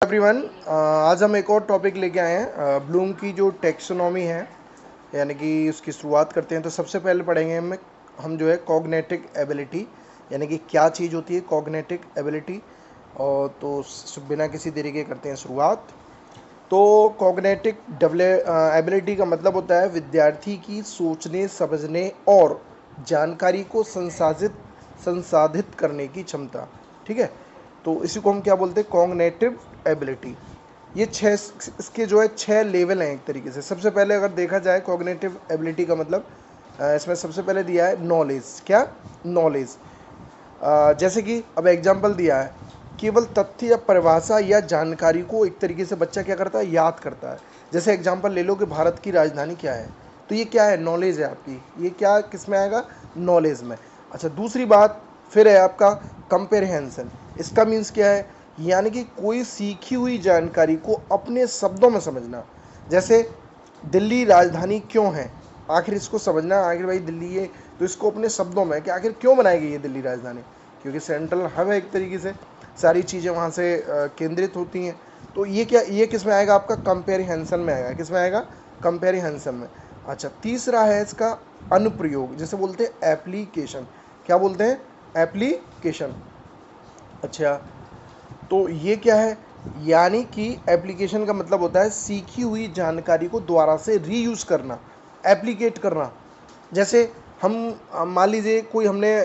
Everyone, आज हम एक और टॉपिक लेके आए हैं। ब्लूम की जो टेक्सोनॉमी है, यानी कि उसकी शुरुआत करते हैं। तो सबसे पहले पढ़ेंगे हम जो है कॉग्निटिव एबिलिटी, यानी कि क्या चीज़ होती है कॉग्निटिव एबिलिटी। और तो बिना किसी देरी के करते हैं शुरुआत। तो कॉग्निटिव एबिलिटी का मतलब होता है विद्यार्थी की सोचने, समझने और जानकारी को संसाधित करने की क्षमता। ठीक है, तो इसी को हम क्या बोलते हैं, कॉग्निटिव एबिलिटी। ये इसके जो है 6 लेवल हैं एक तरीके से। सबसे पहले अगर देखा जाए कॉग्निटिव एबिलिटी का मतलब, इसमें सबसे पहले दिया है नॉलेज। क्या? नॉलेज। जैसे कि अब एग्जाम्पल दिया है, केवल तथ्य या परिभाषा या जानकारी को एक तरीके से बच्चा क्या करता है, याद करता है। जैसे एग्जाम्पल ले लो कि भारत की राजधानी क्या है, तो ये क्या है, नॉलेज है आपकी। ये क्या किस में आएगा, नॉलेज में। अच्छा, दूसरी बात फिर है आपका कंपेरिहेंशन। इसका मीन्स क्या है, यानी कि कोई सीखी हुई जानकारी को अपने शब्दों में समझना। जैसे दिल्ली राजधानी क्यों है, आखिर इसको समझना, आखिर भाई दिल्ली ये, तो इसको अपने शब्दों में कि आखिर क्यों बनाई गई है दिल्ली राजधानी, क्योंकि सेंट्रल हब है एक तरीके से, सारी चीज़ें वहाँ से केंद्रित होती हैं। तो ये क्या, ये किस में आएगा, आपका कंपेरिहेंशन में आएगा। किस में आएगा, कंपेरिहेंशन में। अच्छा, तीसरा है इसका अनुप्रयोग, जैसे बोलते हैं एप्लीकेशन। क्या बोलते हैं, एप्लीकेशन। अच्छा, तो ये क्या है, यानी कि एप्लीकेशन का मतलब होता है सीखी हुई जानकारी को दोबारा से रीयूज़ करना, एप्लीकेट करना। जैसे हम मान लीजिए कोई हमने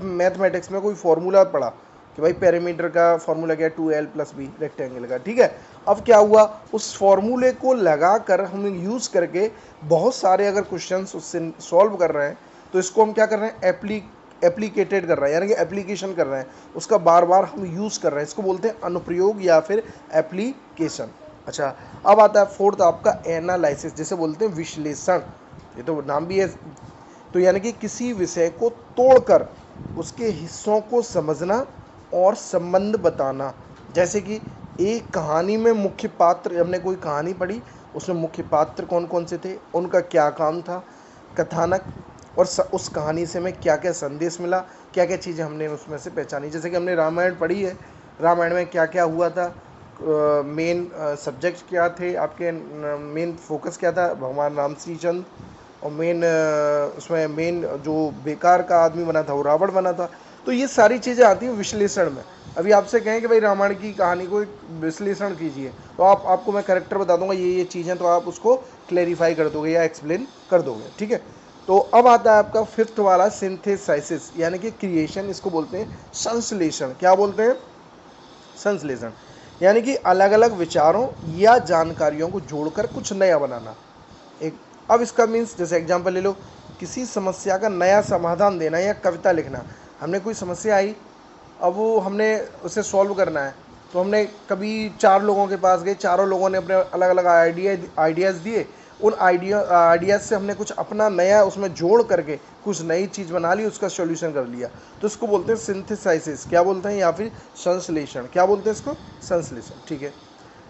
मैथमेटिक्स में कोई फार्मूला पढ़ा कि भाई पैरामीटर का फार्मूला क्या है, 2l+b रेक्टेंगल का। ठीक है, अब क्या हुआ, उस फार्मूले को लगा कर हम यूज़ करके बहुत सारे अगर क्वेश्चंस उससे सॉल्व कर रहे हैं, तो इसको हम क्या कर रहे हैं, एप्लीकेटेड कर रहे हैं, यानी कि एप्लीकेशन कर रहे हैं, उसका बार बार हम यूज़ कर रहे हैं। इसको बोलते हैं अनुप्रयोग या फिर एप्लीकेशन। अच्छा, अब आता है फोर्थ आपका एनालिसिस, जिसे बोलते हैं विश्लेषण। ये तो नाम भी है। तो यानी कि किसी विषय को तोड़कर उसके हिस्सों को समझना और संबंध बताना। जैसे कि एक कहानी में मुख्य पात्र, हमने कोई कहानी पढ़ी, उसमें मुख्य पात्र कौन कौन से थे, उनका क्या काम था, कथानक, और उस कहानी से हमें क्या क्या संदेश मिला, क्या क्या चीज़ें हमने उसमें से पहचानी। जैसे कि हमने रामायण पढ़ी है, रामायण में क्या क्या हुआ था, मेन सब्जेक्ट क्या थे आपके, मेन फोकस क्या था, भगवान राम श्री चंद्र, और मेन उसमें मेन जो बेकार का आदमी बना था वो रावण बना था। तो ये सारी चीज़ें आती हैं विश्लेषण में। अभी आपसे कहें कि भाई रामायण की कहानी को एक विश्लेषण कीजिए, तो आपको मैं करेक्टर बता दूंगा ये चीज़ें, तो आप उसको क्लेरिफाई कर दोगे या एक्सप्लेन कर दोगे। ठीक है, तो अब आता है आपका फिफ्थ वाला सिंथेसाइसिस, यानी कि क्रिएशन। इसको बोलते हैं संश्लेषण। क्या बोलते हैं, संश्लेषण, यानी कि अलग अलग विचारों या जानकारियों को जोड़कर कुछ नया बनाना। एक, अब इसका मीन्स, जैसे एग्जांपल ले लो, किसी समस्या का नया समाधान देना या कविता लिखना। हमने कोई समस्या आई, अब वो हमने उसे सॉल्व करना है, तो हमने कभी 4 लोगों के पास गए, चारों लोगों ने अपने अलग अलग आइडियाज़ दिए। उन आइडियाज़ से हमने कुछ अपना नया उसमें जोड़ करके कुछ नई चीज़ बना ली, उसका सॉल्यूशन कर लिया। तो इसको बोलते हैं सिंथेसाइसिस, क्या बोलते हैं, या फिर संश्लेषण। क्या बोलते हैं इसको, संश्लेषण। ठीक है,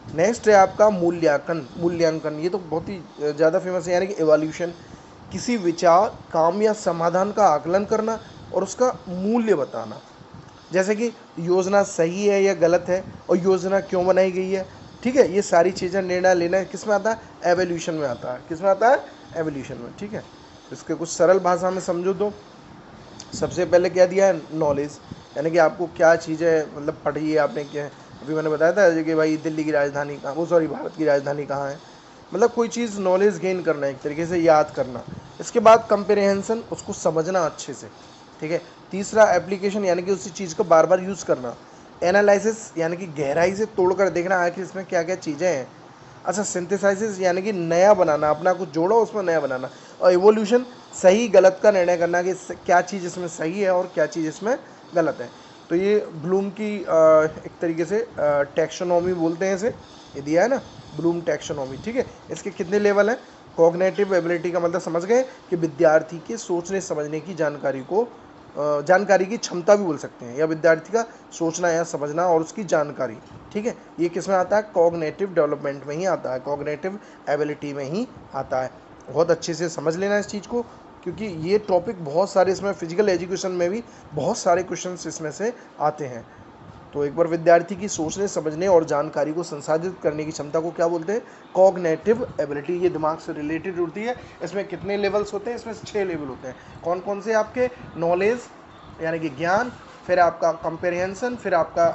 नेक्स्ट है आपका मूल्यांकन। मूल्यांकन ये तो बहुत ही ज़्यादा फेमस है, यानी कि एवोल्यूशन। किसी विचार, काम या समाधान का आकलन करना और उसका मूल्य बताना। जैसे कि योजना सही है या गलत है, और योजना क्यों बनाई गई है। ठीक है, ये सारी चीज़ें निर्णय लेना किस में आता है, एवोल्यूशन में आता है। किस में आता है, एवोल्यूशन में। ठीक है, इसके कुछ सरल भाषा में समझो तो सबसे पहले क्या दिया है, नॉलेज, यानी कि आपको क्या चीज़ें मतलब पढ़ी है आपने, क्या है। अभी मैंने बताया था कि भाई दिल्ली की राजधानी कहाँ, वो सॉरी भारत की राजधानी कहाँ है, मतलब कोई चीज़ नॉलेज गेन करना, एक तरीके से याद करना। इसके बाद कंप्रहेंशन, उसको समझना अच्छे से। ठीक है, तीसरा एप्लीकेशन, यानी कि उसी चीज़ को बार बार यूज़ करना। एनालिसिस, यानी कि गहराई से तोड़कर देखना आखिर इसमें क्या क्या चीज़ें हैं। अच्छा, सिंथेसाइसिस, यानी कि नया बनाना, अपना कुछ जोड़ो उसमें नया बनाना। और इवोल्यूशन, सही गलत का निर्णय करना कि क्या चीज़ इसमें सही है और क्या चीज़ इसमें गलत है। तो ये ब्लूम की एक तरीके से टैक्सोनॉमी बोलते हैं इसे, ये दिया है ना, ब्लूम टैक्सोनॉमी। ठीक है, इसके कितने लेवल हैं, कॉग्निटिव एबिलिटी का मतलब समझ गए कि विद्यार्थी के सोचने समझने की जानकारी की क्षमता भी बोल सकते हैं, या विद्यार्थी का सोचना या समझना और उसकी जानकारी। ठीक है, ये किस में आता है, कॉग्निटिव डेवलपमेंट में ही आता है, कॉग्निटिव एबिलिटी में ही आता है। बहुत अच्छे से समझ लेना इस चीज़ को, क्योंकि ये टॉपिक बहुत सारे, इसमें फिजिकल एजुकेशन में भी बहुत सारे क्वेश्चंस इसमें से आते हैं। तो एक बार विद्यार्थी की सोचने, समझने और जानकारी को संसाधित करने की क्षमता को क्या बोलते हैं? Cognitive ability. ये दिमाग से रिलेटेड होती है। इसमें कितने लेवल्स होते हैं? इसमें 6 लेवल होते हैं। कौन कौन से? आपके नॉलेज यानी कि ज्ञान, फिर आपका कंप्रेहेंशन, फिर आपका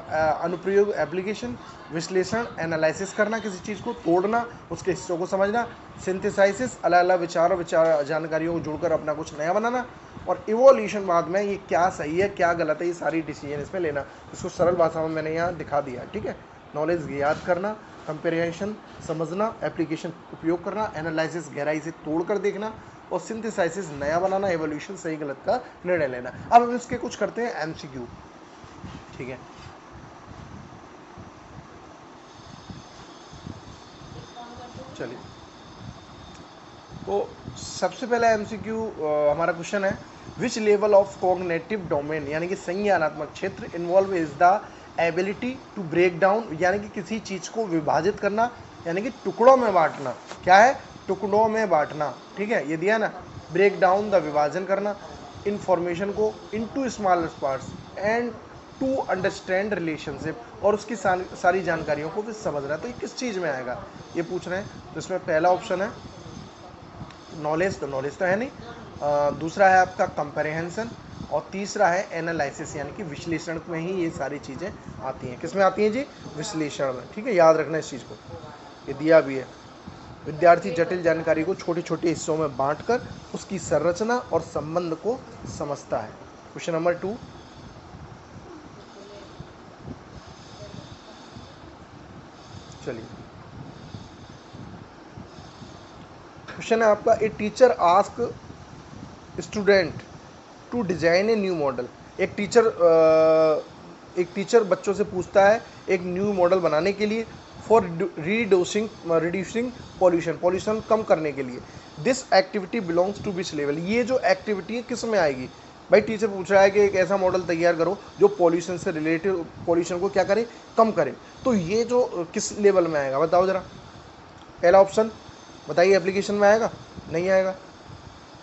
अनुप्रयोग एप्लीकेशन, विश्लेषण एनालिसिस करना, किसी चीज़ को तोड़ना, उसके हिस्सों को समझना, सिंथेसाइसिस अलग अलग विचार जानकारियों को जोड़कर अपना कुछ नया बनाना, और इवोल्यूशन बाद में ये क्या सही है क्या गलत है ये सारी डिसीजन इसमें लेना। इसको सरल भाषा में मैंने यहाँ दिखा दिया, ठीक है। नॉलेज याद करना, कंपेरिजन समझना, एप्लीकेशन उपयोग करना, एनालिसिस गहराई से तोड़ कर देखना, और सिंथेसाइसिस नया बनाना, एवोल्यूशन सही गलत का निर्णय लेना। अब हम इसके कुछ करते हैं एमसीक्यू, ठीक है। चलिए, तो सबसे पहला एमसीक्यू हमारा क्वेश्चन है, which level of cognitive domain यानी कि संज्ञानात्मक क्षेत्र involve is the ability to break down, यानी कि किसी चीज को विभाजित करना, यानी कि टुकड़ों में बांटना। क्या है? टुकड़ों में बांटना, ठीक है, ये दिया ना। ब्रेक डाउन द विभाजन करना, इंफॉर्मेशन को into smaller parts and to understand relationship, और उसकी सारी जानकारियों को भी समझना। तो ये किस चीज़ में आएगा ये पूछ रहे हैं। तो इसमें पहला ऑप्शन है नॉलेज, तो नॉलेज तो है नहीं। दूसरा है आपका कंप्रहेंशन, और तीसरा है एनालिसिस यानी कि विश्लेषण में ही ये सारी चीज़ें आती हैं। किस में आती हैं जी? विश्लेषण में, ठीक है। याद रखना इस चीज़ को, ये दिया भी है। विद्यार्थी जटिल जानकारी को छोटे छोटे हिस्सों में बांटकर उसकी संरचना और संबंध को समझता है। क्वेश्चन नंबर 2, चलिए क्वेश्चन है आपका, a teacher ask student to design a new model. एक टीचर बच्चों से पूछता है एक न्यू मॉडल बनाने के लिए, फॉर रिड्यूसिंग पॉल्यूशन कम करने के लिए। This activity belongs to which level, ये जो एक्टिविटी है किस में आएगी? भाई टीचर पूछ रहा है कि एक ऐसा मॉडल तैयार करो जो पॉल्यूशन से रिलेटेड, पॉल्यूशन को क्या करे? कम करे। तो ये जो किस लेवल में आएगा बताओ जरा। पहला ऑप्शन बताइए, एप्लीकेशन में आएगा? नहीं आएगा,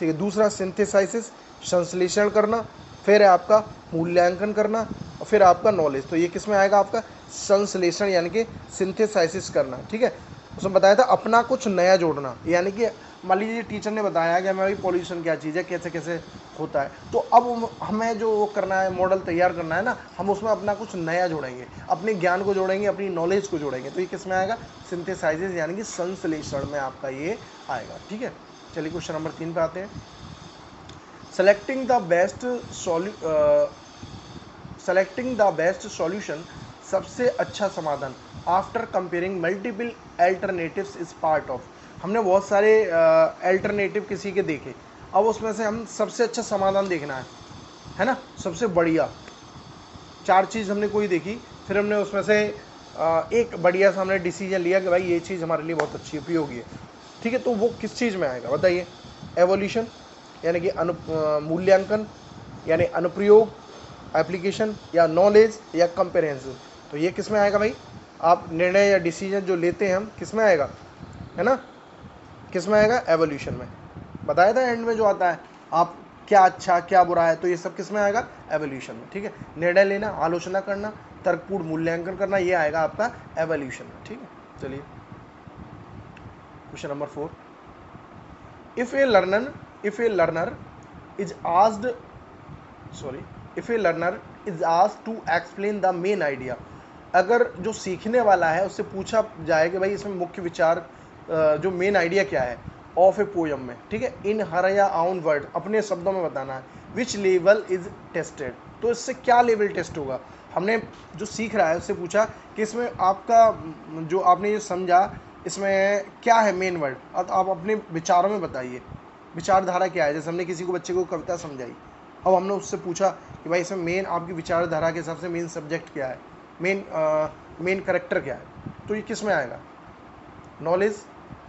ठीक है। दूसरा सिंथेसाइसिस, संश्लेषण करना, फिर है आपका मूल्यांकन करना, और फिर आपका नॉलेज। तो ये किस में आएगा? आपका संश्लेषण यानी कि सिंथेसाइसिस करना, ठीक है। उसमें बताया था अपना कुछ नया जोड़ना, यानी कि मान लीजिए टीचर ने बताया कि हमें पॉल्यूशन क्या चीज़ है, कैसे कैसे होता है, तो अब हमें जो वो करना है, मॉडल तैयार करना है ना, हम उसमें अपना कुछ नया जोड़ेंगे, अपने ज्ञान को जोड़ेंगे, अपनी नॉलेज को जोड़ेंगे। तो ये किस में आएगा? सिंथेसाइसिस यानी कि संश्लेषण में आपका ये आएगा, ठीक है। चलिए क्वेश्चन नंबर 3 पे आते हैं। सेलेक्टिंग द बेस्ट सॉल्यूशन, सबसे अच्छा समाधान, after comparing multiple alternatives is part of. हमने बहुत सारे अल्टरनेटिव किसी के देखे, अब उसमें से हम सबसे अच्छा समाधान देखना है ना, सबसे बढ़िया। 4 चीज़ हमने कोई देखी, फिर हमने उसमें से एक बढ़िया सा हमने डिसीजन लिया कि भाई ये चीज़ हमारे लिए बहुत अच्छी उपयोगी है, ठीक है। तो वो किस चीज़ में आएगा बताइए? एवोल्यूशन यानी कि मूल्यांकन, यानी अनुप्रयोग एप्लीकेशन, या नॉलेज, या कंपेरेंशन। तो ये किस में आएगा भाई? आप निर्णय या डिसीजन जो लेते हैं हम, किस में आएगा, है ना, किस में आएगा? एवोल्यूशन में। बताया था एंड में जो आता है, आप क्या अच्छा क्या बुरा है, तो ये सब किस में आएगा? एवोल्यूशन में, ठीक है। निर्णय लेना, आलोचना करना, तर्कपूर्ण मूल्यांकन करना, ये आएगा आपका एवोल्यूशन में, ठीक है। चलिए question number 4, if a learner is asked to explain the main idea. अगर जो सीखने वाला है उससे पूछा जाए कि भाई इसमें मुख्य विचार जो मेन आइडिया क्या है ऑफ ए पोयम में, ठीक है, इन हर या आउन वर्ड, अपने शब्दों में बताना है। विच लेवल इज टेस्टेड, तो इससे क्या लेवल टेस्ट होगा? हमने जो सीख रहा है उससे पूछा कि इसमें आपका जो आपने ये समझा इसमें क्या है मेन वर्ड, अब आप अपने विचारों में बताइए, विचारधारा क्या है। जैसे हमने किसी को, बच्चे को कविता समझाई, अब हमने उससे पूछा कि भाई इसमें मेन आपकी विचारधारा के हिसाब से मेन सब्जेक्ट क्या है, मेन करेक्टर क्या है, तो ये किस में आएगा? नॉलेज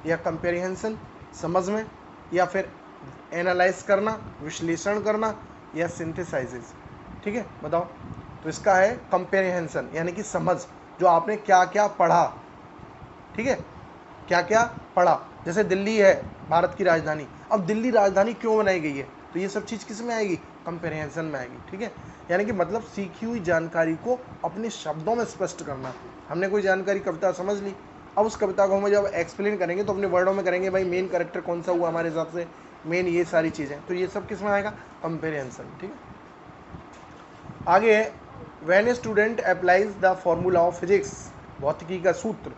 या कंपेरिहेंशन, समझ में, या फिर एनालाइज करना, विश्लेषण करना, या सिंथेसाइसिस, ठीक है, बताओ। तो इसका है कंपेरिहेंशन यानी कि समझ, जो आपने क्या क्या पढ़ा, ठीक है, क्या क्या पढ़ा। जैसे दिल्ली है भारत की राजधानी, अब दिल्ली राजधानी क्यों बनाई गई है, तो ये सब चीज़ किस में आएगी? कंप्रहेंशन में आएगी। ठीक है, यानी कि मतलब सीखी हुई जानकारी को अपने शब्दों में स्पष्ट करना। हमने कोई जानकारी कविता समझ ली, अब उस कविता को हम जब एक्सप्लेन करेंगे तो अपने वर्डों में करेंगे, भाई मेन कैरेक्टर कौन सा हुआ हमारे हिसाब से, मेन ये सारी चीज़ें, तो ये सब किस में आएगा, कंप्रहेंशन। ठीक है, आगे है when a student applies the formula of physics, भौतिकी का सूत्र।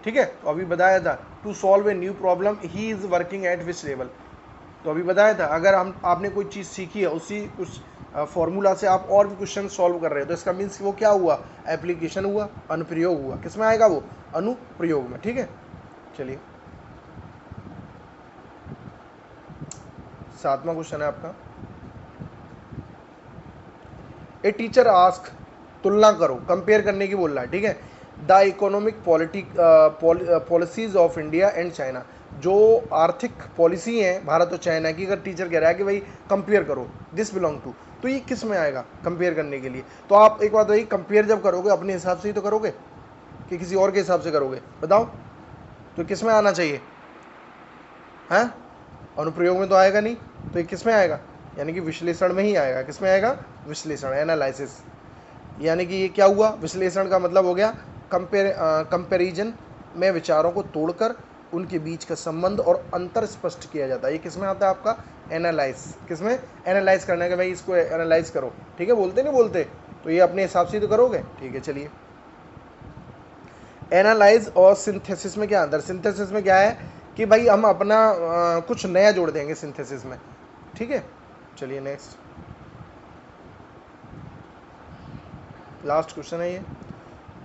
ठीक है, तो अभी बताया था to solve a new problem he is working at which level, तो अभी बताया था अगर हम आपने कोई चीज़ सीखी है उस फॉर्मूला से आप और भी क्वेश्चन सॉल्व कर रहे हो, तो इसका मीन्स वो क्या हुआ, एप्लीकेशन हुआ, अनुप्रयोग हुआ। किस में आएगा वो, अनुप्रयोग में। ठीक है, चलिए 7वां क्वेश्चन है आपका, ए टीचर आस्क, तुलना करो, कंपेयर करने की बोल रहा है। ठीक है, the economic policies of India and China, जो आर्थिक पॉलिसी है भारत और चाइना की, अगर टीचर कह रहा है कि भाई कंपेयर करो, दिस बिलोंग टू, तो ये किस में आएगा कंपेयर करने के लिए। तो आप एक बात भाई, कंपेयर जब करोगे अपने हिसाब से ही तो करोगे कि किसी और के हिसाब से करोगे, बताओ, तो किस में आना चाहिए, हैं, अनुप्रयोग में तो आएगा नहीं, तो ये किस में आएगा, यानी कि विश्लेषण में ही आएगा। किस में आएगा, विश्लेषण, एनालिसिस। यानी कि ये क्या हुआ, विश्लेषण का मतलब हो गया कंपैरिजन में विचारों को तोड़कर उनके बीच का संबंध और अंतर स्पष्ट किया जाता है। ये किस में आता है आपका, एनालाइज। किस में, एनालाइज करने का, भाई इसको एनालाइज करो। ठीक है, बोलते नहीं बोलते, तो ये अपने हिसाब से तो करोगे। ठीक है, चलिए एनालाइज और सिंथेसिस में क्या अंतर, सिंथेसिस में क्या है कि भाई हम अपना कुछ नया जोड़ देंगे सिंथेसिस में। ठीक है, चलिए नेक्स्ट, लास्ट क्वेश्चन है ये,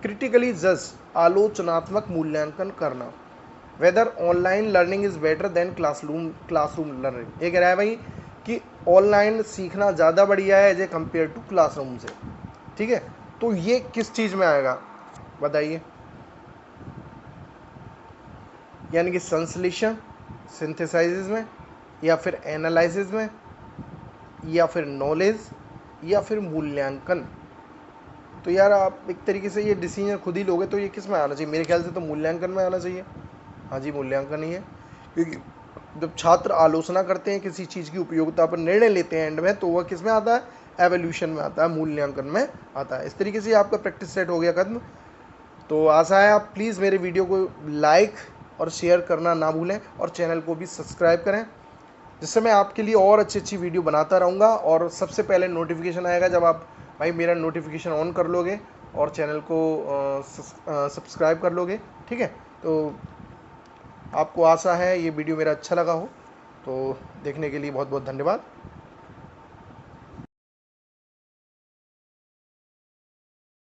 क्रिटिकली जज, आलोचनात्मक मूल्यांकन करना, whether online learning is better than classroom learning. ये कह रहा है भाई कि ऑनलाइन सीखना ज़्यादा बढ़िया है एज कंपेयर टू क्लासरूम से। ठीक है, तो ये किस चीज़ में आएगा बताइए, यानी कि संश्लेषण, सिंथेसाइज में, या फिर एनालिसिस में, या फिर नॉलेज, या फिर मूल्यांकन। तो यार आप एक तरीके से ये डिसीजन खुद ही लोगे, तो ये किस में आना चाहिए, मेरे ख्याल से तो मूल्यांकन में आना चाहिए। हाँ जी, मूल्यांकन ही है, क्योंकि जब छात्र आलोचना करते हैं किसी चीज़ की उपयोगिता पर निर्णय लेते हैं एंड में, तो वह किस में आता है, एवोल्यूशन में आता है, मूल्यांकन में आता है। इस तरीके से आपका प्रैक्टिस सेट हो गया खत्म। तो आशा है आप प्लीज़ मेरे वीडियो को लाइक और शेयर करना ना भूलें, और चैनल को भी सब्सक्राइब करें, जिससे मैं आपके लिए और अच्छी अच्छी वीडियो बनाता रहूँगा। और सबसे पहले नोटिफिकेशन आएगा जब आप भाई मेरा नोटिफिकेशन ऑन कर लोगे और चैनल को सब्सक्राइब कर लोगे। ठीक है, तो आपको आशा है ये वीडियो मेरा अच्छा लगा हो, तो देखने के लिए बहुत बहुत धन्यवाद।